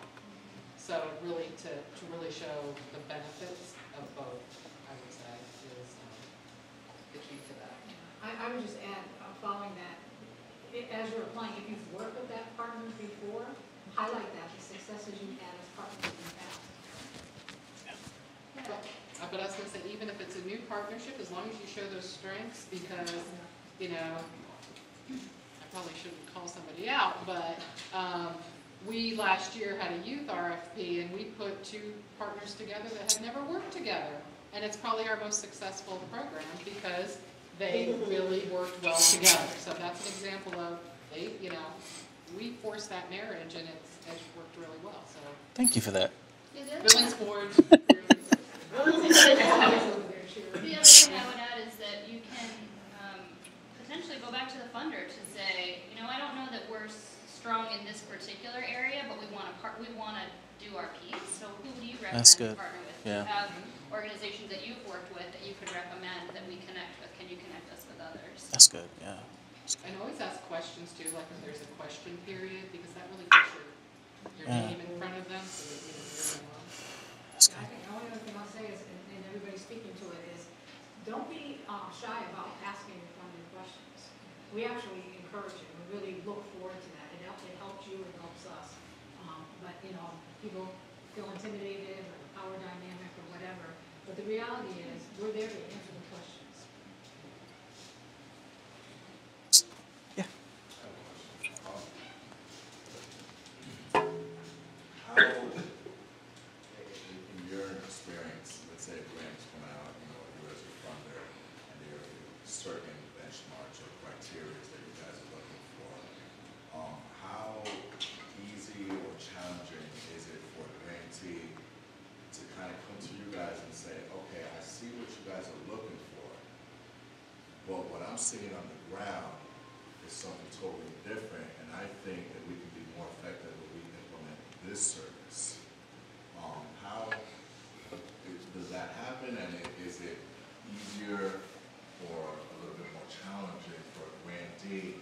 So really, to really show the benefits of both, I would say, is the key to that. I would just add, following that, as you're applying, if you've worked with that partner before, highlight that, the successes you've had as partners in the past. But I was going to say, even if it's a new partnership, as long as you show those strengths, because, you know, I probably shouldn't call somebody out, but we last year had a youth RFP, and we put 2 partners together that had never worked together. And it's probably our most successful program because they really worked well together. So that's an example of, you know, we forced that marriage, and it's worked really well. So Thank you for that. Billings Board. The other thing I would add is that you can potentially go back to the funder to say, you know, I don't know that we're strong in this particular area, but we want to do our piece. So who do you recommend That's to good. partner with? Yeah. Do you have organizations that you've worked with that you could recommend that we connect with? Can you connect us with others? That's good. Yeah. And always ask questions too, like if there's a question period, because that really gets your name in front of them so that you know where they are. That's I good. think the only other thing I'll say is, and everybody's speaking to it, is don't be shy about asking your funding questions. We actually encourage it. We really look forward to that. It helps you, it helps us. But, you know, people feel intimidated or the power dynamic or whatever. But the reality is, we're there to answer the questions. Yeah. How, in your experience, let's say a grant's come out, you know, you as a funder, and there are certain benchmarks or criteria that you guys are looking for, how easy or challenging is it for a grantee to kind of come to you guys and say, okay, I see what you guys are looking for, but what I'm seeing on the ground is something totally different, and I think that we can be more effective if we implement this service. How does that happen, and is it easier or a little bit more challenging for a grantee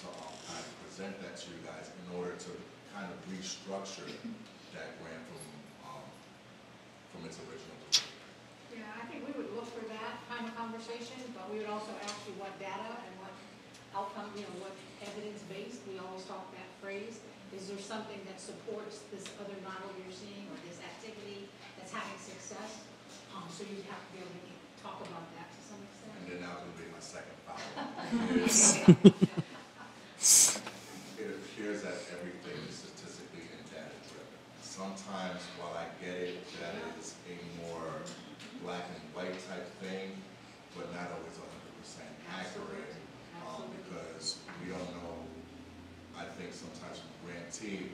to kind of present that to you guys in order to kind of restructure that grant from its original delivery? Yeah, I think we would look for that kind of conversation, but we would also ask you what data and what outcome, you know, what evidence-based. We always talk that phrase. Is there something that supports this other model you're seeing or this activity that's having success? So you'd have to be able to talk about that to some extent. And then that would be my second follow-up. It appears that everything is statistically and data-driven. Sometimes, while I get it, that is a more black and white type thing, but not always 100% accurate, because we don't know. I think sometimes from grantee,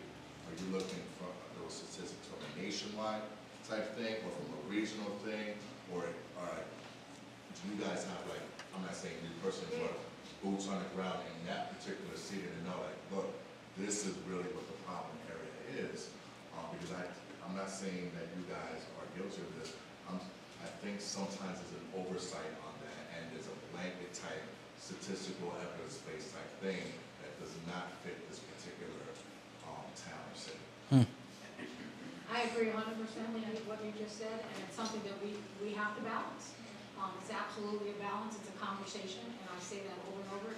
are you looking for those statistics from a nationwide type thing, or from a regional thing, or do you guys have, like, I'm not saying you personally, but boots on the ground in that particular city to know, like, look, this is really what the problem area is, because I'm not saying that you guys are guilty of this. I think sometimes there's an oversight on that, and there's a blanket type statistical evidence-based type thing that does not fit this particular town or city. I agree 100% with what you just said, and it's something that we have to balance. It's absolutely a balance. It's a conversation, and I say that over and over.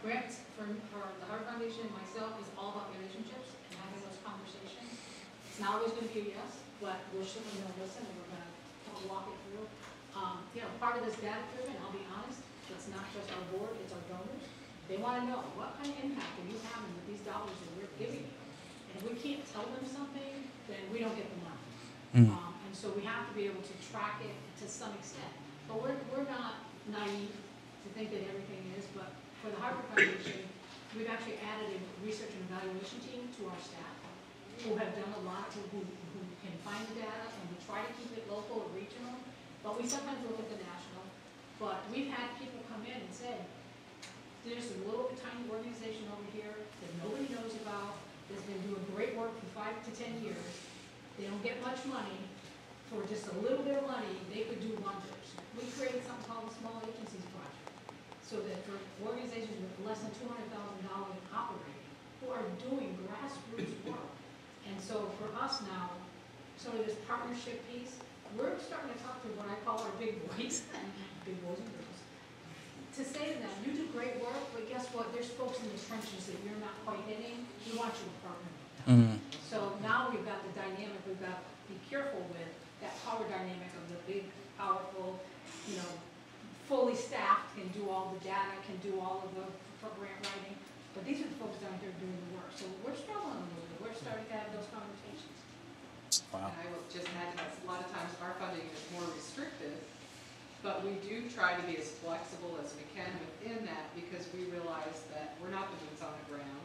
Grants for the Heart Foundation and myself is all about relationships and having those conversations. It's not always going to be a yes, but we're certainly going to listen and we're going to walk it through. You know, part of this data-driven, I'll be honest, it's not just our board, it's our donors. They want to know, what kind of impact are you having with these dollars that we're giving you? And if we can't tell them something, then we don't get the money. And so we have to be able to track it to some extent. But we're not naive to think that everything is, but for the Harvard Foundation, we've actually added a research and evaluation team to our staff who have done a lot, who can find the data, and we try to keep it local or regional, but we sometimes look at the national. But we've had people come in and say, there's a little tiny organization over here that nobody knows about, that's been doing great work for 5 to 10 years. They don't get much money. For just a little bit of money, they could do wonders. We created something called the Small Agencies Project, so that for organizations with less than $200,000 operating, who are doing grassroots work. And so for us now, sort of this partnership piece, we're starting to talk to what I call our big boys, big boys and girls, to say to them, you do great work, but guess what, there's folks in the trenches that you're not quite hitting, we want you to partner with them. So now we've got the dynamic, we've got to be careful with that power dynamic of the big, powerful, you know, fully staffed, can do all the data, can do all of the grant writing, but these are the folks down here doing the work. So we're struggling a little bit, we're starting to have those conversations. Wow. And I will just add that a lot of times our funding is more restrictive, but we do try to be as flexible as we can within that because we realize that we're not the boots on the ground.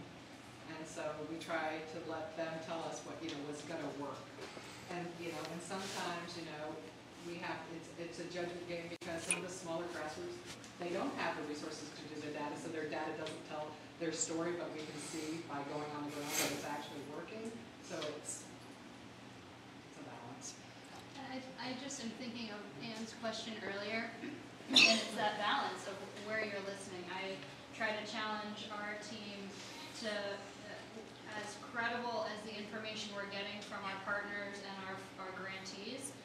And so we try to let them tell us what, you know, what's going to work. And, you know, and sometimes, you know, we have, it's a judgment game because some of the smaller grassroots, they don't have the resources to do the data, so their data doesn't tell their story, but we can see by going on the ground that it's actually working. So it's a balance. I just am thinking of Anne's question earlier, and it's that balance of where you're listening. I try to challenge our team to, as credible as the information we're getting from our partners and our grantees,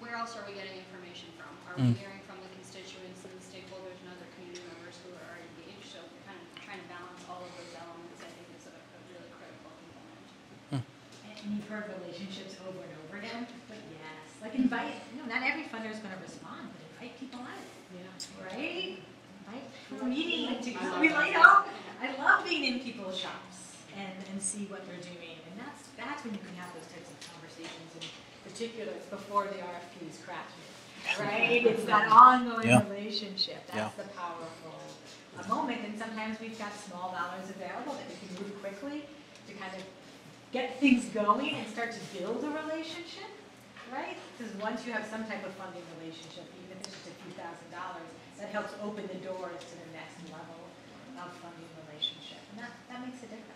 where else are we getting information from? Are we hearing from the constituents and the stakeholders and other community members who are engaged? So kind of trying to balance all of those elements, I think, is a really critical component. And you've heard relationships over and over again, but yes, like invite, you know, not every funder is going to respond, but invite people on it, right? Invite for a meeting, I love being in people's shops and see what they're doing, and that's when you can have those types of conversations, in particular before the RFP is crafted, right? It's that ongoing relationship, that's the powerful moment, and sometimes we've got small dollars available that we can move quickly to kind of get things going and start to build a relationship, right? Because once you have some type of funding relationship, even if it's just a few $1,000s, that helps open the doors to the next level of funding relationship, and that makes a difference.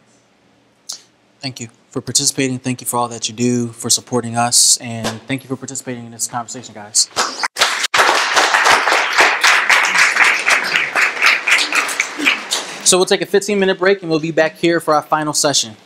Thank you for participating. Thank you for all that you do, for supporting us, and thank you for participating in this conversation, guys. So we'll take a 15-minute break, and we'll be back here for our final session.